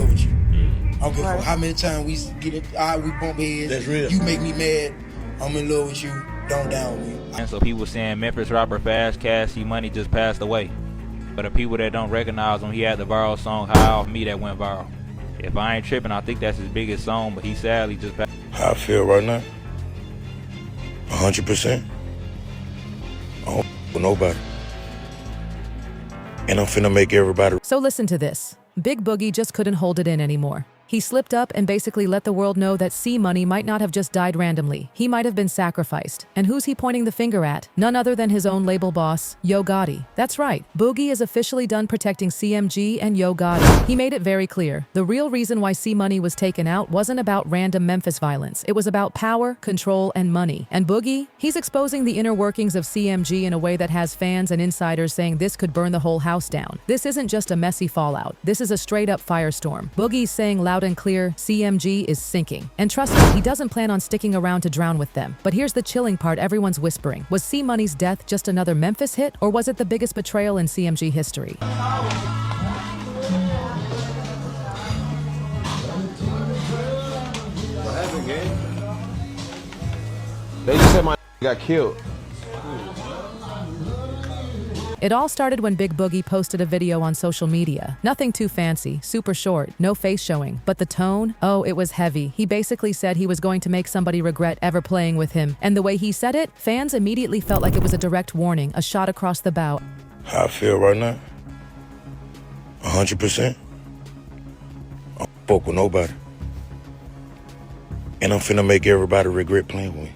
love with you. I don't give a fuck how many times we get it, we bump heads. That's real. You make me mad. I'm in love with you. Don't down with me. And so people saying Memphis rapper Fast Cash C Money just passed away. But the people that don't recognize him, he had the viral song High Off Me that went viral. If I ain't tripping, I think that's his biggest song, but he sadly just passed. How I feel right now? 100%. I don't with nobody. And I'm finna make everybody. So listen to this. Big Boogie just couldn't hold it in anymore. He slipped up and basically let the world know that C Money might not have just died randomly. He might have been sacrificed. And who's he pointing the finger at? None other than his own label boss, Yo Gotti. That's right. Boogie is officially done protecting CMG and Yo Gotti. He made it very clear. The real reason why C Money was taken out wasn't about random Memphis violence. It was about power, control, and money. And Boogie, he's exposing the inner workings of CMG in a way that has fans and insiders saying this could burn the whole house down. This isn't just a messy fallout. This is a straight-up firestorm. Boogie's saying loud and clear, CMG is sinking. And trust me, he doesn't plan on sticking around to drown with them. But here's the chilling part everyone's whispering. Was C Money's death just another Memphis hit, or was it the biggest betrayal in CMG history? What happened, gang? They just said my got killed. It all started when Big Boogie posted a video on social media. Nothing too fancy, super short, no face showing. But the tone? Oh, it was heavy. He basically said he was going to make somebody regret ever playing with him. And the way he said it, fans immediately felt like it was a direct warning, a shot across the bow. How I feel right now? 100%. I don't fuck with nobody. And I'm finna make everybody regret playing with me.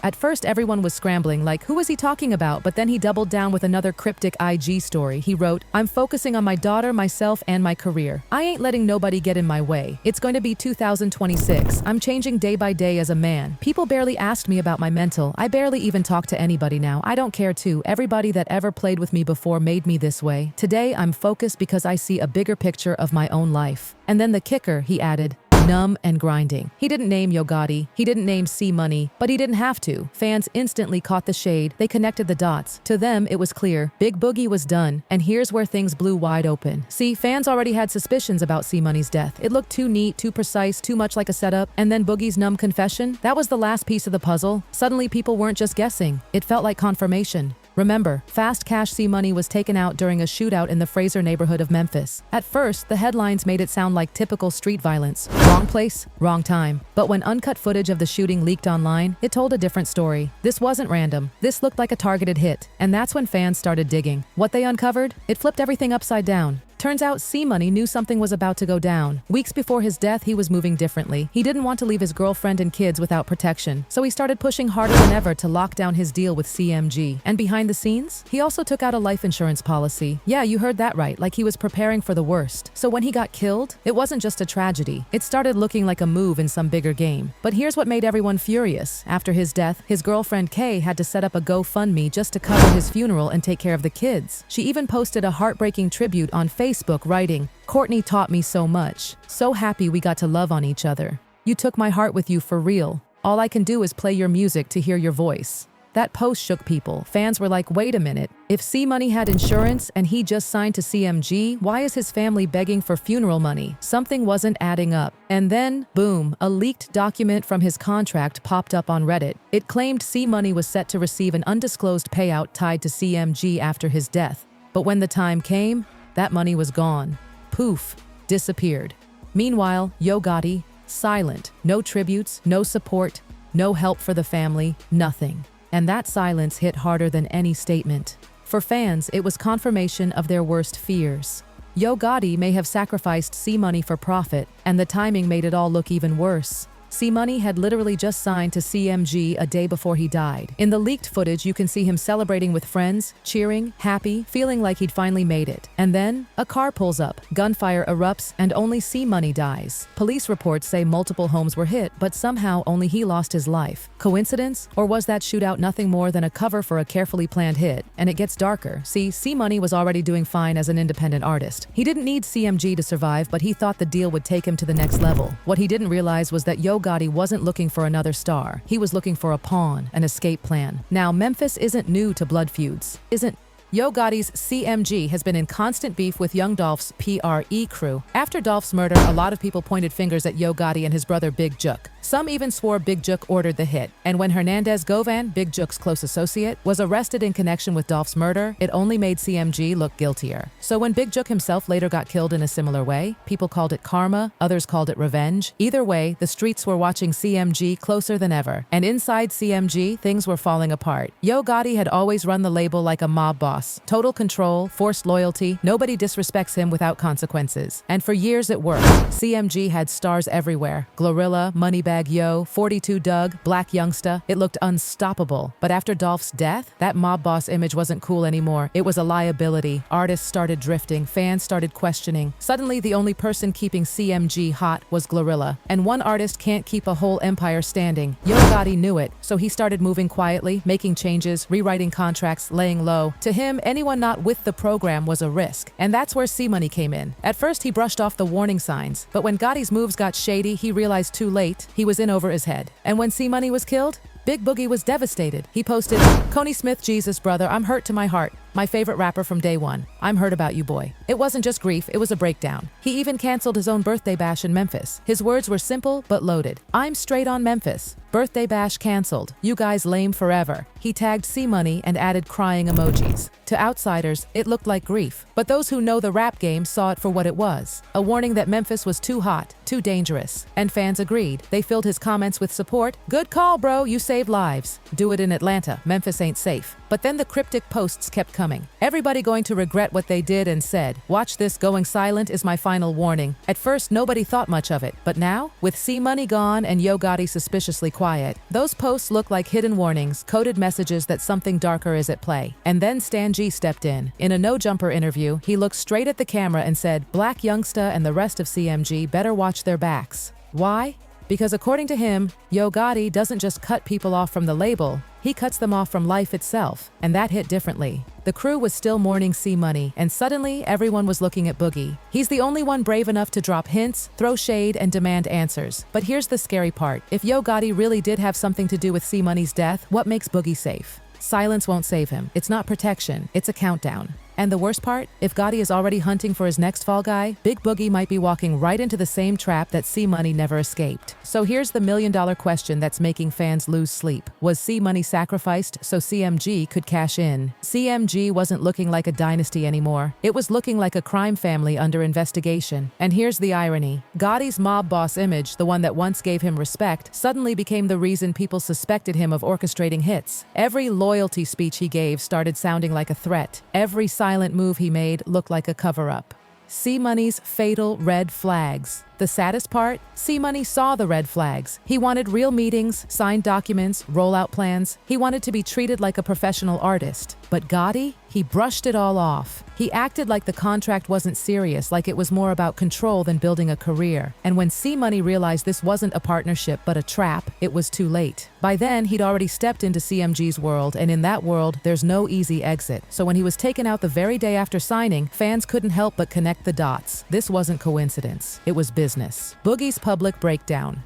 At first, everyone was scrambling, like, who was he talking about? But then he doubled down with another cryptic IG story. He wrote, I'm focusing on my daughter, myself, and my career. I ain't letting nobody get in my way. It's going to be 2026. I'm changing day by day as a man. People barely asked me about my mental. I barely even talk to anybody now. I don't care to. Everybody that ever played with me before made me this way. Today, I'm focused because I see a bigger picture of my own life. And then the kicker, he added, numb and grinding. He didn't name Yo Gotti, he didn't name C Money, but he didn't have to. Fans instantly caught the shade, they connected the dots. To them, it was clear, Big Boogie was done, and here's where things blew wide open. See, fans already had suspicions about C Money's death. It looked too neat, too precise, too much like a setup, and then Boogie's numb confession, that was the last piece of the puzzle. Suddenly people weren't just guessing, it felt like confirmation. Remember, Fast Cash C Money was taken out during a shootout in the Fraser neighborhood of Memphis. At first, the headlines made it sound like typical street violence. Wrong place, wrong time. But when uncut footage of the shooting leaked online, it told a different story. This wasn't random. This looked like a targeted hit. And that's when fans started digging. What they uncovered? It flipped everything upside down. Turns out C Money knew something was about to go down. Weeks before his death, he was moving differently. He didn't want to leave his girlfriend and kids without protection, so he started pushing harder than ever to lock down his deal with CMG. And behind the scenes, he also took out a life insurance policy. Yeah, you heard that right, like he was preparing for the worst. So when he got killed, it wasn't just a tragedy. It started looking like a move in some bigger game. But here's what made everyone furious. After his death, his girlfriend Kay had to set up a GoFundMe just to cover his funeral and take care of the kids. She even posted a heartbreaking tribute on Facebook writing, Courtney taught me so much. So happy we got to love on each other. You took my heart with you for real. All I can do is play your music to hear your voice. That post shook people. Fans were like, wait a minute. If C Money had insurance and he just signed to CMG, why is his family begging for funeral money? Something wasn't adding up. And then, boom, a leaked document from his contract popped up on Reddit. It claimed C Money was set to receive an undisclosed payout tied to CMG after his death. But when the time came, that money was gone. Poof, disappeared. Meanwhile, Yo Gotti, silent. No tributes, no support, no help for the family, nothing. And that silence hit harder than any statement. For fans, it was confirmation of their worst fears. Yo Gotti may have sacrificed C Money for profit, and the timing made it all look even worse. C Money had literally just signed to CMG a day before he died. In the leaked footage, you can see him celebrating with friends, cheering, happy, feeling like he'd finally made it. And then, a car pulls up, gunfire erupts, and only C Money dies. Police reports say multiple homes were hit, but somehow only he lost his life. Coincidence? Or was that shootout nothing more than a cover for a carefully planned hit? And it gets darker. See, C Money was already doing fine as an independent artist. He didn't need CMG to survive, but he thought the deal would take him to the next level. What he didn't realize was that Yo Gotti wasn't looking for another star. He was looking for a pawn, an escape plan. Now, Memphis isn't new to blood feuds. Isn't Yo Gotti's CMG has been in constant beef with young Dolph's PRE crew. After Dolph's murder, a lot of people pointed fingers at Yo Gotti and his brother Big Jook. Some even swore Big Jook ordered the hit. And when Hernandez Govan, Big Jook's close associate, was arrested in connection with Dolph's murder, it only made CMG look guiltier. So when Big Jook himself later got killed in a similar way, people called it karma, others called it revenge. Either way, the streets were watching CMG closer than ever. And inside CMG, things were falling apart. Yo Gotti had always run the label like a mob boss. Total control, forced loyalty, nobody disrespects him without consequences. And for years it worked. CMG had stars everywhere. Glorilla, Moneybag Yo, 42 Dugg, Black Youngsta. It looked unstoppable. But after Dolph's death, that mob boss image wasn't cool anymore. It was a liability. Artists started drifting. Fans started questioning. Suddenly, the only person keeping CMG hot was Glorilla. And one artist can't keep a whole empire standing. Yo Gotti knew it, so he started moving quietly, making changes, rewriting contracts, laying low. To him, anyone not with the program was a risk. And that's where C-Money came in. At first, he brushed off the warning signs. But when Gotti's moves got shady, he realized too late he was in over his head. And when C-Money was killed, Big Boogie was devastated. He posted, "Coney Smith, Jesus brother, I'm hurt to my heart. My favorite rapper from day one. I'm hurt about you, boy." It wasn't just grief, it was a breakdown. He even canceled his own birthday bash in Memphis. His words were simple but loaded. "I'm straight on Memphis. Birthday bash canceled. You guys lame forever." He tagged C-Money and added crying emojis. To outsiders, it looked like grief. But those who know the rap game saw it for what it was. A warning that Memphis was too hot, too dangerous. And fans agreed. They filled his comments with support. "Good call, bro. You saved lives. Do it in Atlanta. Memphis ain't safe." But then the cryptic posts kept coming. "Everybody going to regret what they did and said. Watch this, going silent is my final warning." At first, nobody thought much of it. But now, with C-Money gone and Yo Gotti suspiciously quiet, those posts look like hidden warnings, coded messages that something darker is at play. And then Stan G stepped in. In a no-jumper interview, he looked straight at the camera and said, "Black Youngsta and the rest of CMG better watch their backs." Why? Because according to him, Yo Gotti doesn't just cut people off from the label, he cuts them off from life itself, and that hit differently. The crew was still mourning C-Money, and suddenly everyone was looking at Boogie. He's the only one brave enough to drop hints, throw shade, and demand answers. But here's the scary part. If Yo Gotti really did have something to do with C-Money's death, what makes Boogie safe? Silence won't save him. It's not protection, it's a countdown. And the worst part? If Gotti is already hunting for his next fall guy, Big Boogie might be walking right into the same trap that C-Money never escaped. So here's the million-dollar question that's making fans lose sleep. Was C-Money sacrificed so CMG could cash in? CMG wasn't looking like a dynasty anymore. It was looking like a crime family under investigation. And here's the irony. Gotti's mob boss image, the one that once gave him respect, suddenly became the reason people suspected him of orchestrating hits. Every loyalty speech he gave started sounding like a threat. Every silent move he made looked like a cover-up. C-Money's fatal red flags. The saddest part? C-Money saw the red flags. He wanted real meetings, signed documents, rollout plans. He wanted to be treated like a professional artist. But Gotti? He brushed it all off. He acted like the contract wasn't serious, like it was more about control than building a career. And when C-Money realized this wasn't a partnership but a trap, it was too late. By then, he'd already stepped into CMG's world, and in that world, there's no easy exit. So when he was taken out the very day after signing, fans couldn't help but connect the dots. This wasn't coincidence. It was business. Boogie's public breakdown.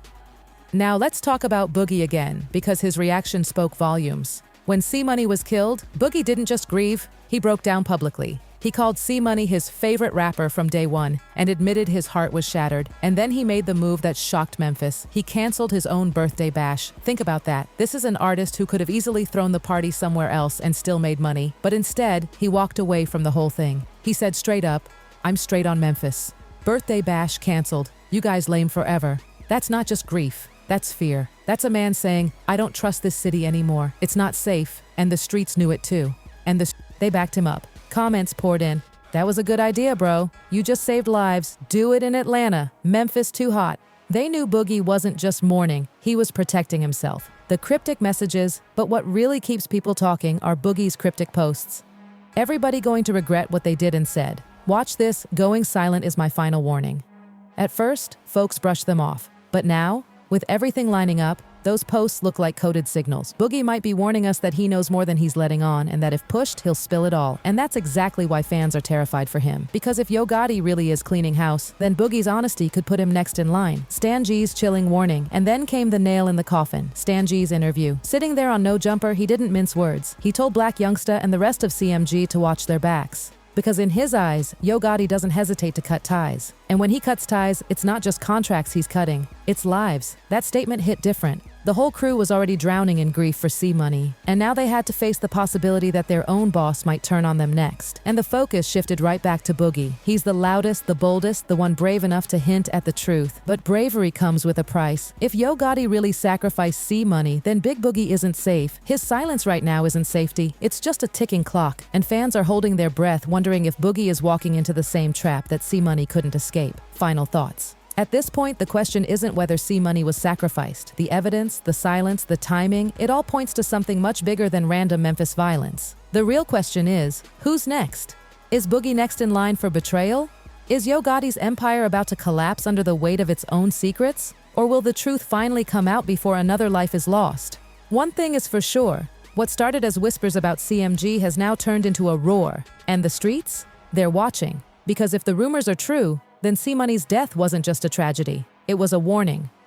Now let's talk about Boogie again, because his reaction spoke volumes. When C-Money was killed, Boogie didn't just grieve, he broke down publicly. He called C-Money his favorite rapper from day one and admitted his heart was shattered. And then he made the move that shocked Memphis. He canceled his own birthday bash. Think about that. This is an artist who could have easily thrown the party somewhere else and still made money. But instead, he walked away from the whole thing. He said straight up, "I'm straight on Memphis. Birthday bash canceled. You guys lame forever." That's not just grief. That's fear. That's a man saying, "I don't trust this city anymore. It's not safe." And the streets knew it too. And they backed him up. Comments poured in. "That was a good idea, bro. You just saved lives. Do it in Atlanta. Memphis too hot." They knew Boogie wasn't just mourning. He was protecting himself. The cryptic messages, but what really keeps people talking are Boogie's cryptic posts. "Everybody going to regret what they did and said. Watch this, going silent is my final warning." At first, folks brushed them off. But now, with everything lining up, Those posts look like coded signals. Boogie might be warning us that he knows more than he's letting on, and that if pushed, he'll spill it all. And that's exactly why fans are terrified for him. Because if Yo Gotti really is cleaning house, then Boogie's honesty could put him next in line. Stan G's chilling warning. And then came the nail in the coffin. Stan G's interview. Sitting there on No Jumper, he didn't mince words. He told Black Youngsta and the rest of CMG to watch their backs. Because in his eyes, Yo Gotti doesn't hesitate to cut ties. And when he cuts ties, it's not just contracts he's cutting, it's lives. That statement hit different. The whole crew was already drowning in grief for C-Money, and now they had to face the possibility that their own boss might turn on them next. And the focus shifted right back to Boogie. He's the loudest, the boldest, the one brave enough to hint at the truth. But bravery comes with a price. If Yo Gotti really sacrificed C-Money, then Big Boogie isn't safe. His silence right now isn't safety. It's just a ticking clock, and fans are holding their breath, wondering if Boogie is walking into the same trap that C-Money couldn't escape. Final thoughts. At this point, the question isn't whether C-Money was sacrificed. The evidence, the silence, the timing, it all points to something much bigger than random Memphis violence. The real question is, who's next? Is Boogie next in line for betrayal? Is Yo Gotti's empire about to collapse under the weight of its own secrets? Or will the truth finally come out before another life is lost? One thing is for sure, what started as whispers about CMG has now turned into a roar. And the streets? They're watching. Because if the rumors are true, then C-Money's death wasn't just a tragedy. It was a warning.